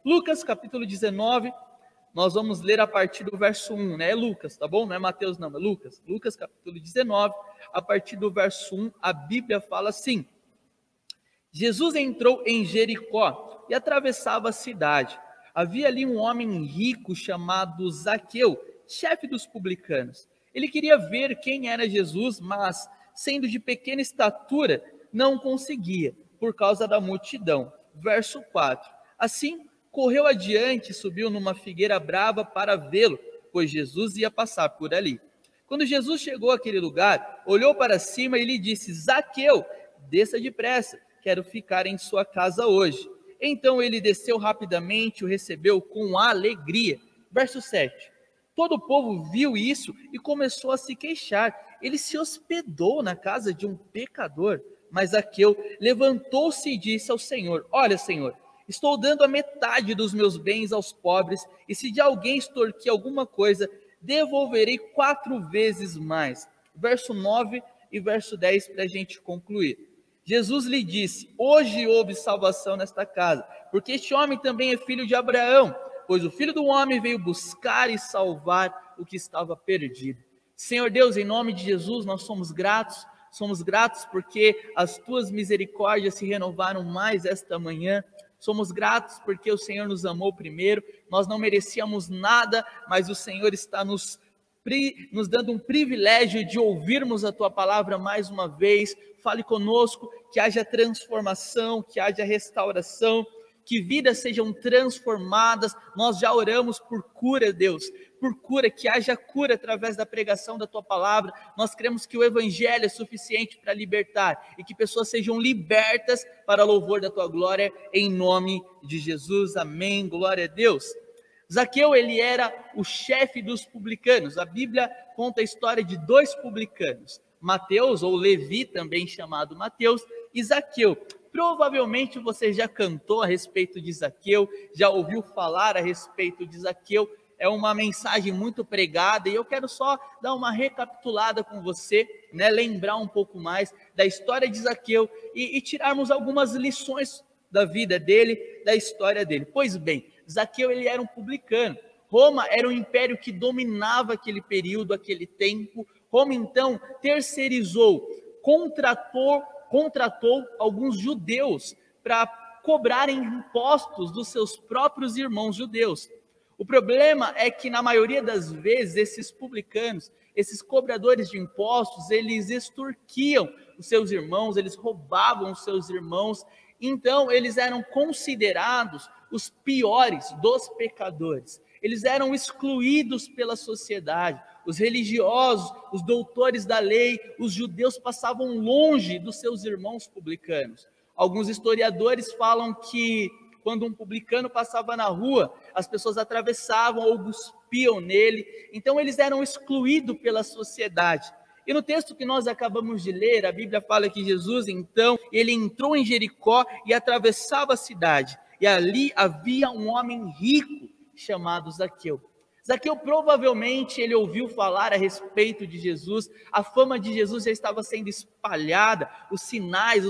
Lucas capítulo 19, nós vamos ler a partir do verso 1, né? É Lucas, tá bom? Não é Mateus não, é Lucas. Lucas capítulo 19, a partir do verso 1, a Bíblia fala assim: Jesus entrou em Jericó e atravessava a cidade. Havia ali um homem rico chamado Zaqueu, chefe dos publicanos. Ele queria ver quem era Jesus, mas, sendo de pequena estatura, não conseguia, por causa da multidão. Verso 4. Assim, correu adiante e subiu numa figueira brava para vê-lo, pois Jesus ia passar por ali. Quando Jesus chegou àquele lugar, olhou para cima e lhe disse: Zaqueu, desça depressa, quero ficar em sua casa hoje. Então ele desceu rapidamente e o recebeu com alegria. Verso 7. Todo o povo viu isso e começou a se queixar. Ele se hospedou na casa de um pecador. Mas Zaqueu levantou-se e disse ao Senhor: Olha, Senhor, estou dando a metade dos meus bens aos pobres, e se de alguém extorquir alguma coisa, devolverei 4 vezes mais. Verso 9 e verso 10 para a gente concluir. Jesus lhe disse: Hoje houve salvação nesta casa, porque este homem também é filho de Abraão, pois o Filho do Homem veio buscar e salvar o que estava perdido. Senhor Deus, em nome de Jesus, nós somos gratos porque as tuas misericórdias se renovaram mais esta manhã. Somos gratos porque o Senhor nos amou primeiro. Nós não merecíamos nada, mas o Senhor está nos dando um privilégio de ouvirmos a tua palavra mais uma vez. Fale conosco, que haja transformação, que haja restauração, que vidas sejam transformadas. Nós já oramos por cura, Deus, por cura, que haja cura através da pregação da tua palavra. Nós cremos que o evangelho é suficiente para libertar e que pessoas sejam libertas para louvor da tua glória, em nome de Jesus, amém, glória a Deus. Zaqueu, ele era o chefe dos publicanos. A Bíblia conta a história de 2 publicanos, Mateus, ou Levi, também chamado Mateus, e Zaqueu. Provavelmente você já cantou a respeito de Zaqueu, já ouviu falar a respeito de Zaqueu. É uma mensagem muito pregada e eu quero só dar uma recapitulada com você, né? Lembrar um pouco mais da história de Zaqueu e tirarmos algumas lições da vida dele, da história dele. Pois bem, Zaqueu, ele era um publicano. Roma era um império que dominava aquele período, aquele tempo. Roma então terceirizou, contratou alguns judeus para cobrarem impostos dos seus próprios irmãos judeus. O problema é que na maioria das vezes esses publicanos, esses cobradores de impostos, eles extorquiam os seus irmãos, eles roubavam os seus irmãos. Então eles eram considerados os piores dos pecadores. Eles eram excluídos pela sociedade. Os religiosos, os doutores da lei, os judeus passavam longe dos seus irmãos publicanos. Alguns historiadores falam que quando um publicano passava na rua, as pessoas atravessavam ou cuspiam nele. Então eles eram excluídos pela sociedade. E no texto que nós acabamos de ler, a Bíblia fala que Jesus, então, ele entrou em Jericó e atravessava a cidade. E ali havia um homem rico chamado Zaqueu. Zaqueu provavelmente ele ouviu falar a respeito de Jesus, a fama de Jesus já estava sendo espalhada, os sinais,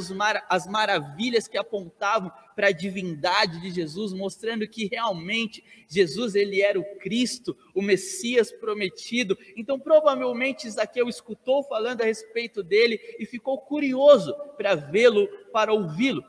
as maravilhas que apontavam para a divindade de Jesus, mostrando que realmente Jesus ele era o Cristo, o Messias prometido. Então provavelmente Zaqueu escutou falando a respeito dele e ficou curioso para vê-lo, para ouvi-lo.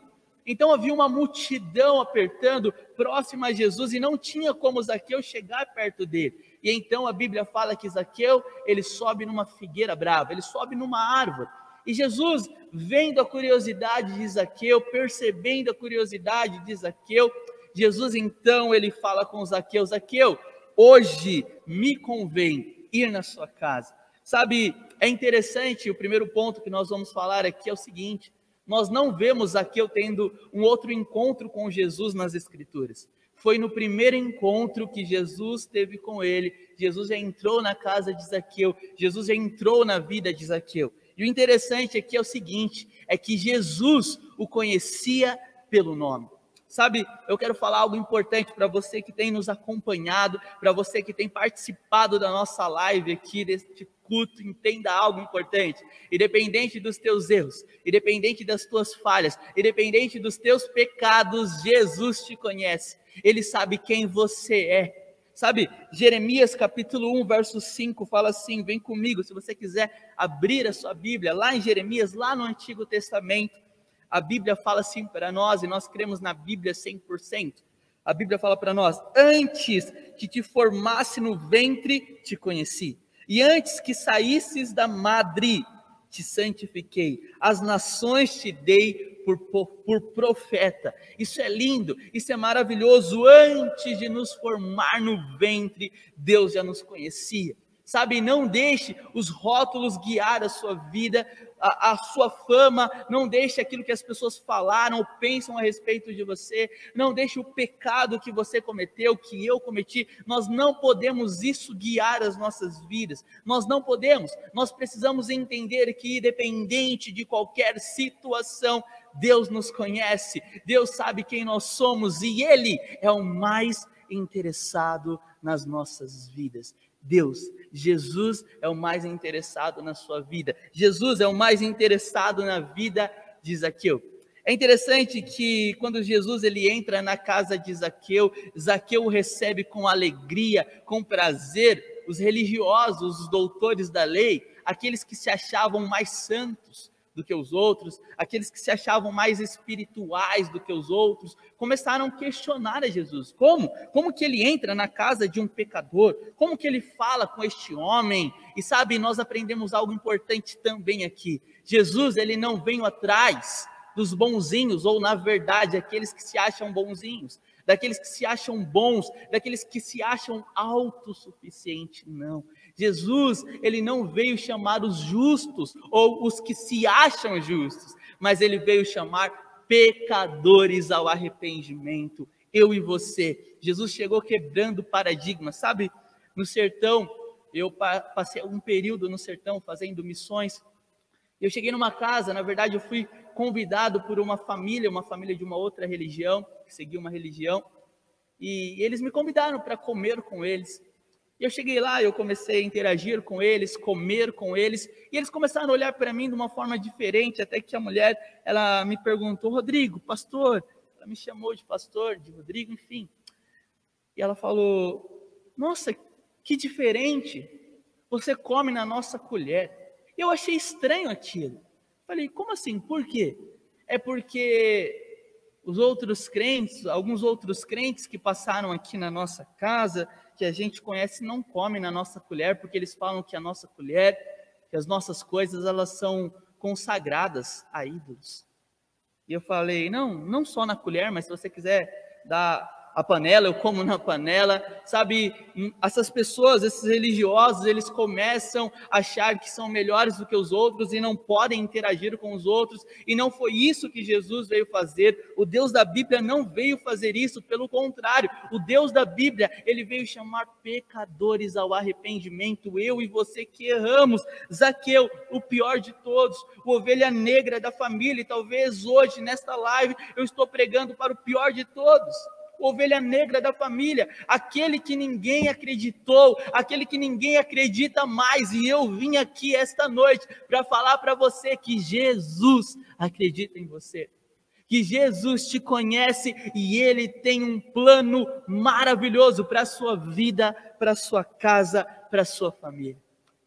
Então havia uma multidão apertando próximo a Jesus e não tinha como Zaqueu chegar perto dele. E então a Bíblia fala que Zaqueu, ele sobe numa figueira brava, ele sobe numa árvore. E Jesus, vendo a curiosidade de Zaqueu, percebendo a curiosidade de Zaqueu, Jesus então ele fala com Zaqueu: Zaqueu, hoje me convém ir na sua casa. Sabe, é interessante, o primeiro ponto que nós vamos falar aqui é o seguinte: nós não vemos Zaqueu tendo um outro encontro com Jesus nas Escrituras. Foi no primeiro encontro que Jesus teve com ele. Jesus já entrou na casa de Zaqueu. Jesus já entrou na vida de Zaqueu. E o interessante aqui é o seguinte, é que Jesus o conhecia pelo nome. Sabe, eu quero falar algo importante para você que tem nos acompanhado, para você que tem participado da nossa live aqui, deste culto, entenda algo importante. Independente dos teus erros, independente das tuas falhas, independente dos teus pecados, Jesus te conhece. Ele sabe quem você é. Sabe, Jeremias capítulo 1, verso 5, fala assim, vem comigo, se você quiser abrir a sua Bíblia, lá em Jeremias, lá no Antigo Testamento, a Bíblia fala assim para nós, e nós cremos na Bíblia 100%. A Bíblia fala para nós: antes que te formasse no ventre, te conheci. E antes que saísses da madre, te santifiquei. As nações te dei por profeta. Isso é lindo, isso é maravilhoso. Antes de nos formar no ventre, Deus já nos conhecia. Sabe, não deixe os rótulos guiar a sua vida, a sua fama, não deixe aquilo que as pessoas falaram ou pensam a respeito de você, não deixe o pecado que você cometeu, que eu cometi. Nós não podemos isso guiar as nossas vidas, nós não podemos. Nós precisamos entender que, independente de qualquer situação, Deus nos conhece, Deus sabe quem nós somos e Ele é o mais interessado nas nossas vidas. Deus, Jesus é o mais interessado na sua vida. Jesus é o mais interessado na vida de Zaqueu. É interessante que quando Jesus ele entra na casa de Zaqueu, Zaqueu o recebe com alegria, com prazer. Os religiosos, os doutores da lei, aqueles que se achavam mais santos do que os outros, aqueles que se achavam mais espirituais do que os outros, começaram a questionar a Jesus. Como que ele entra na casa de um pecador? Como que ele fala com este homem? E sabe, nós aprendemos algo importante também aqui. Jesus, ele não veio atrás dos bonzinhos, ou na verdade, aqueles que se acham bonzinhos, daqueles que se acham bons, daqueles que se acham autossuficientes, não. Jesus, ele não veio chamar os justos, ou os que se acham justos, mas ele veio chamar pecadores ao arrependimento, eu e você. Jesus chegou quebrando paradigmas, sabe? No sertão, eu passei um período no sertão fazendo missões. Eu cheguei numa casa, na verdade eu fui convidado por uma família de uma outra religião, que seguia uma religião, e eles me convidaram para comer com eles. E eu cheguei lá, eu comecei a interagir com eles, comer com eles, e eles começaram a olhar para mim de uma forma diferente, até que a mulher, ela me perguntou: Rodrigo, pastor, ela me chamou de pastor, de Rodrigo, enfim. E ela falou: nossa, que diferente, você come na nossa colher. Eu achei estranho aquilo. Falei: como assim? Por quê? É porque os outros crentes, alguns outros crentes que passaram aqui na nossa casa, que a gente conhece, não comem na nossa colher, porque eles falam que a nossa colher, que as nossas coisas, elas são consagradas a ídolos. E eu falei: não só na colher, mas se você quiser dar a panela, eu como na panela. Sabe, essas pessoas, esses religiosos, eles começam a achar que são melhores do que os outros e não podem interagir com os outros, e não foi isso que Jesus veio fazer. O Deus da Bíblia não veio fazer isso, pelo contrário, o Deus da Bíblia, ele veio chamar pecadores ao arrependimento, eu e você que erramos. Zaqueu, o pior de todos, o ovelha negra da família, e talvez hoje, nesta live, eu estou pregando para o pior de todos, ovelha negra da família, aquele que ninguém acreditou, aquele que ninguém acredita mais, e eu vim aqui esta noite para falar para você que Jesus acredita em você, que Jesus te conhece e Ele tem um plano maravilhoso para a sua vida, para a sua casa, para a sua família.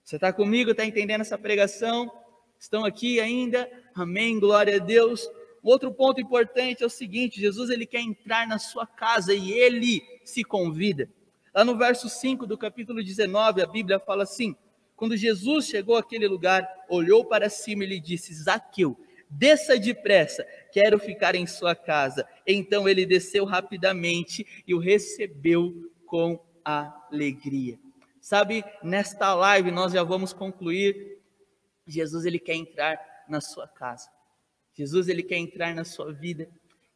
Você está comigo? Está entendendo essa pregação? Estão aqui ainda? Amém, glória a Deus. Outro ponto importante é o seguinte: Jesus ele quer entrar na sua casa e ele se convida. Lá no verso 5 do capítulo 19, a Bíblia fala assim: quando Jesus chegou àquele lugar, olhou para cima e lhe disse: Zaqueu, desça depressa, quero ficar em sua casa. Então ele desceu rapidamente e o recebeu com alegria. Sabe, nesta live nós já vamos concluir. Jesus ele quer entrar na sua casa. Jesus ele quer entrar na sua vida.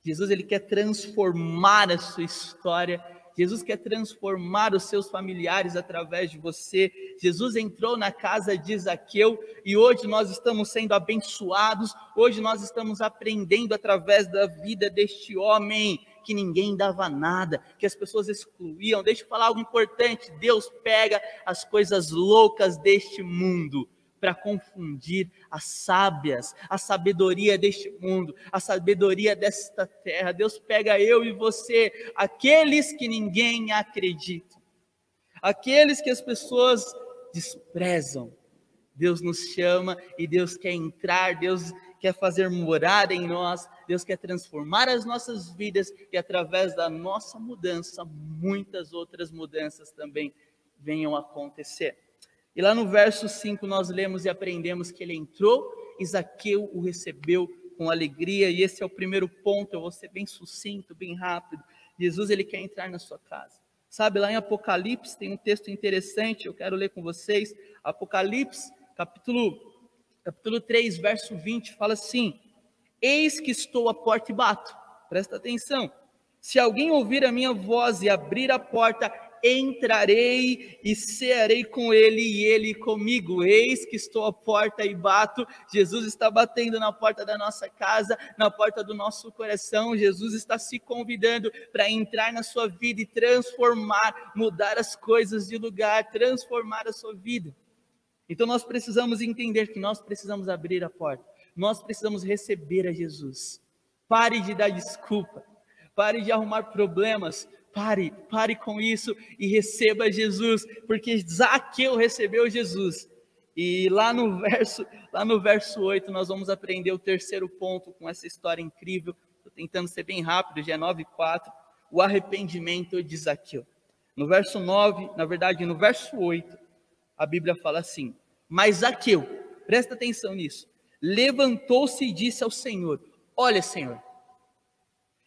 Jesus ele quer transformar a sua história. Jesus quer transformar os seus familiares através de você. Jesus entrou na casa de Zaqueu e hoje nós estamos sendo abençoados. Hoje nós estamos aprendendo através da vida deste homem que ninguém dava nada, que as pessoas excluíam. Deixa eu falar algo importante: Deus pega as coisas loucas deste mundo para confundir as sábias, a sabedoria deste mundo, a sabedoria desta terra. Deus pega eu e você, aqueles que ninguém acredita, aqueles que as pessoas desprezam. Deus nos chama e Deus quer entrar, Deus quer fazer morada em nós, Deus quer transformar as nossas vidas e através da nossa mudança, muitas outras mudanças também venham a acontecer. E lá no verso 5 nós lemos e aprendemos que ele entrou e Zaqueu o recebeu com alegria, e esse é o primeiro ponto. Eu vou ser bem sucinto, bem rápido. Jesus, ele quer entrar na sua casa. Sabe, lá em Apocalipse tem um texto interessante, eu quero ler com vocês. Apocalipse, capítulo 3, verso 20, fala assim: eis que estou à porta e bato. Presta atenção. Se alguém ouvir a minha voz e abrir a porta, entrarei e cearei com ele e ele comigo. Eis que estou à porta e bato. Jesus está batendo na porta da nossa casa, na porta do nosso coração. Jesus está se convidando para entrar na sua vida e transformar, mudar as coisas de lugar, transformar a sua vida. Então nós precisamos entender que nós precisamos abrir a porta, nós precisamos receber a Jesus. Pare de dar desculpa, pare de arrumar problemas, pare com isso e receba Jesus, porque Zaqueu recebeu Jesus. E lá no verso 8 nós vamos aprender o terceiro ponto com essa história incrível. Estou tentando ser bem rápido, já é 9:4, o arrependimento de Zaqueu. No verso 9, na verdade no verso 8, a Bíblia fala assim: mas Zaqueu, presta atenção nisso, levantou-se e disse ao Senhor: olha, Senhor,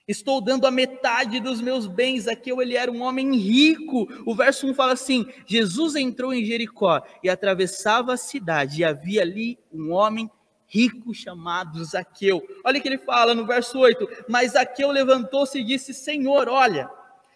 estou dando a metade dos meus bens. Zaqueu, ele era um homem rico. O verso 1 fala assim: Jesus entrou em Jericó e atravessava a cidade, e havia ali um homem rico chamado Zaqueu. Olha o que ele fala no verso 8: mas Zaqueu levantou-se e disse: Senhor, olha,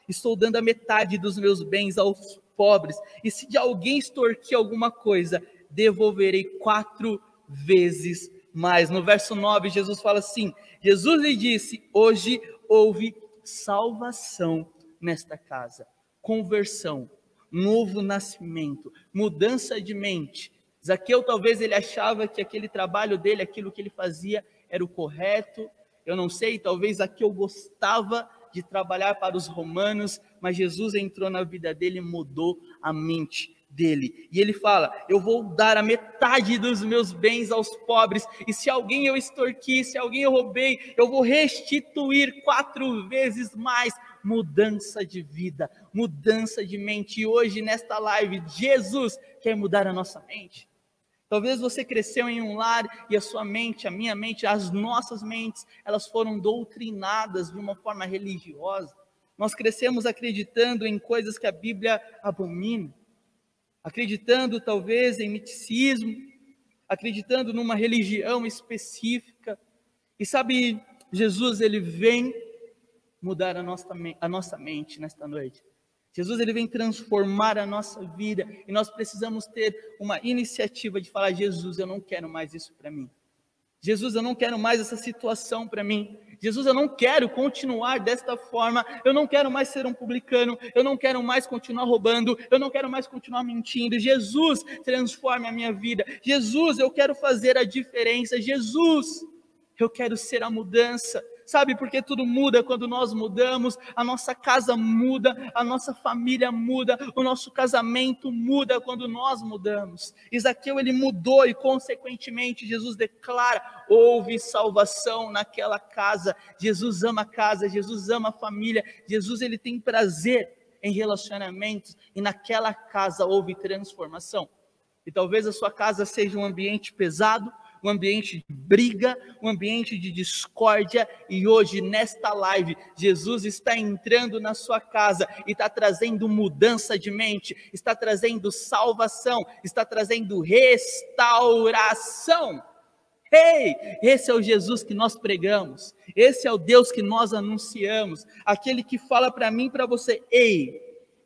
estou dando a metade dos meus bens aos pobres, e se de alguém extorquir alguma coisa, devolverei 4 vezes mais. No verso 9, Jesus fala assim: Jesus lhe disse: hoje houve salvação nesta casa, conversão, novo nascimento, mudança de mente. Zaqueu, talvez ele achava que aquele trabalho dele, aquilo que ele fazia era o correto. Eu não sei, talvez Zaqueu gostava de trabalhar para os romanos, mas Jesus entrou na vida dele e mudou a mente dele. E ele fala: eu vou dar a metade dos meus bens aos pobres, e se alguém eu extorqui, se alguém eu roubei, eu vou restituir 4 vezes mais. Mudança de vida, mudança de mente. E hoje nesta live, Jesus quer mudar a nossa mente. Talvez você cresceu em um lar e a sua mente, a minha mente, as nossas mentes, elas foram doutrinadas de uma forma religiosa. Nós crescemos acreditando em coisas que a Bíblia abomina, acreditando talvez em miticismo, acreditando numa religião específica. E sabe, Jesus, ele vem mudar a nossa mente nesta noite. Jesus, ele vem transformar a nossa vida, e nós precisamos ter uma iniciativa de falar: Jesus, eu não quero mais isso para mim. Jesus, eu não quero mais essa situação para mim. Jesus, eu não quero continuar desta forma. Eu não quero mais ser um publicano. Eu não quero mais continuar roubando. Eu não quero mais continuar mentindo. Jesus, transforme a minha vida. Jesus, eu quero fazer a diferença. Jesus, eu quero ser a mudança. Sabe, porque tudo muda quando nós mudamos. A nossa casa muda, a nossa família muda, o nosso casamento muda quando nós mudamos. Zaqueu, ele mudou, e consequentemente Jesus declara: houve salvação naquela casa. Jesus ama a casa, Jesus ama a família, Jesus, ele tem prazer em relacionamentos, e naquela casa houve transformação. E talvez a sua casa seja um ambiente pesado, um ambiente de briga, um ambiente de discórdia, e hoje nesta live, Jesus está entrando na sua casa e está trazendo mudança de mente, está trazendo salvação, está trazendo restauração. Ei, esse é o Jesus que nós pregamos, esse é o Deus que nós anunciamos, aquele que fala para mim e para você: ei,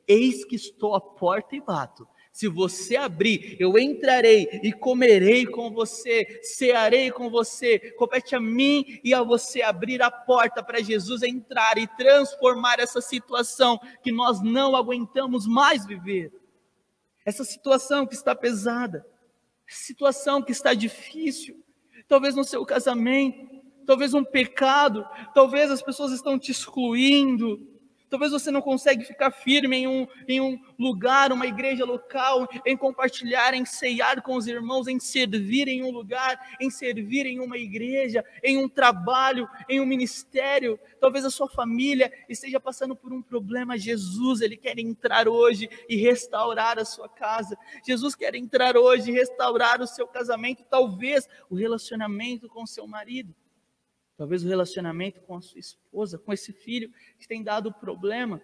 eis que estou à porta e bato. Se você abrir, eu entrarei e comerei com você, cearei com você. Compete a mim e a você abrir a porta para Jesus entrar e transformar essa situação que nós não aguentamos mais viver. Essa situação que está pesada, essa situação que está difícil, talvez no seu casamento, talvez um pecado, talvez as pessoas estão te excluindo. Talvez você não consegue ficar firme em um lugar, uma igreja local, em compartilhar, em ceiar com os irmãos, em servir em um lugar, em servir em uma igreja, em um trabalho, em um ministério. Talvez a sua família esteja passando por um problema. Jesus, Ele quer entrar hoje e restaurar a sua casa. Jesus quer entrar hoje e restaurar o seu casamento, talvez o relacionamento com o seu marido. Talvez o relacionamento com a sua esposa, com esse filho que tem dado problema.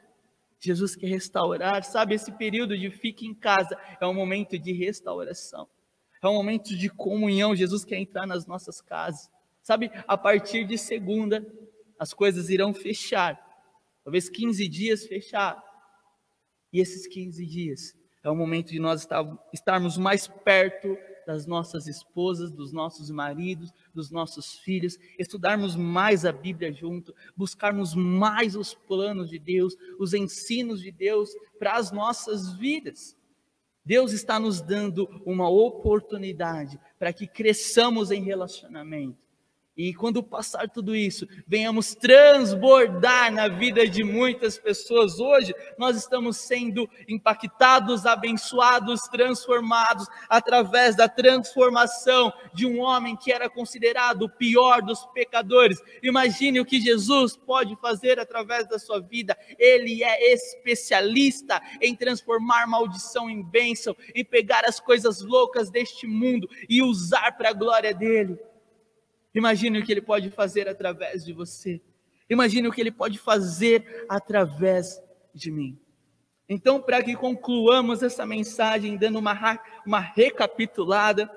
Jesus quer restaurar, sabe? Esse período de fique em casa é um momento de restauração. É um momento de comunhão. Jesus quer entrar nas nossas casas. Sabe? A partir de segunda, as coisas irão fechar. Talvez 15 dias fechar. E esses 15 dias é o momento de nós estarmos mais perto das nossas esposas, dos nossos maridos, dos nossos filhos, estudarmos mais a Bíblia junto, buscarmos mais os planos de Deus, os ensinos de Deus para as nossas vidas. Deus está nos dando uma oportunidade para que cresçamos em relacionamento. E quando passar tudo isso, venhamos transbordar na vida de muitas pessoas. Hoje nós estamos sendo impactados, abençoados, transformados através da transformação de um homem que era considerado o pior dos pecadores. Imagine o que Jesus pode fazer através da sua vida. Ele é especialista em transformar maldição em bênção, em pegar as coisas loucas deste mundo e usar para a glória dele. Imagine o que Ele pode fazer através de você. Imagine o que Ele pode fazer através de mim. Então, para que concluamos essa mensagem, dando uma recapitulada,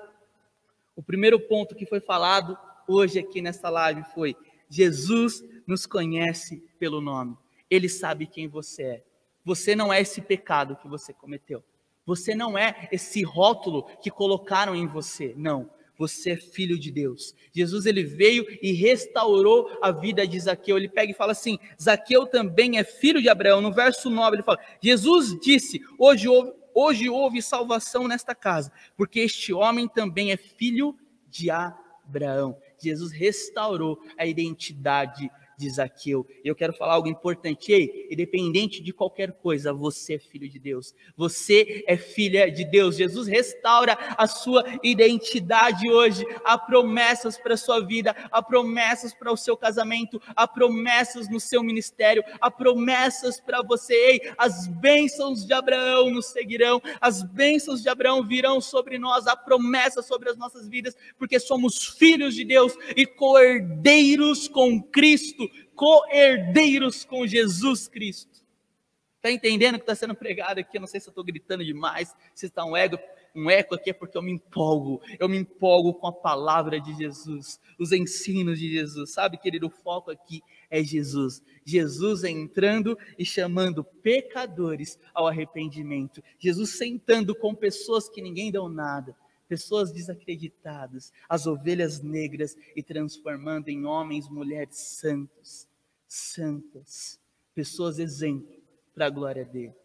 o primeiro ponto que foi falado hoje aqui nessa live foi: Jesus nos conhece pelo nome. Ele sabe quem você é. Você não é esse pecado que você cometeu. Você não é esse rótulo que colocaram em você. Não. Você é filho de Deus. Jesus, ele veio e restaurou a vida de Zaqueu. Ele pega e fala assim: Zaqueu também é filho de Abraão. No verso 9 ele fala: Jesus disse: hoje houve salvação nesta casa, porque este homem também é filho de Abraão. Jesus restaurou a identidade de Zaqueu. Eu quero falar algo importante. Ei, independente de qualquer coisa, você é filho de Deus. Você é filha de Deus. Jesus restaura a sua identidade hoje. Há promessas para a sua vida, há promessas para o seu casamento, há promessas no seu ministério, há promessas para você. Ei, as bênçãos de Abraão nos seguirão, as bênçãos de Abraão virão sobre nós, há promessas sobre as nossas vidas, porque somos filhos de Deus e co-herdeiros com Cristo, co-herdeiros com Jesus Cristo. Está entendendo o que está sendo pregado aqui? Eu não sei se eu estou gritando demais, se está um eco aqui, é porque eu me empolgo com a palavra de Jesus, os ensinos de Jesus, sabe, querido, o foco aqui é Jesus, Jesus entrando e chamando pecadores ao arrependimento, Jesus sentando com pessoas que ninguém deu nada, pessoas desacreditadas, as ovelhas negras, e transformando em homens, mulheres santos, santas, pessoas exemplo para a glória dele.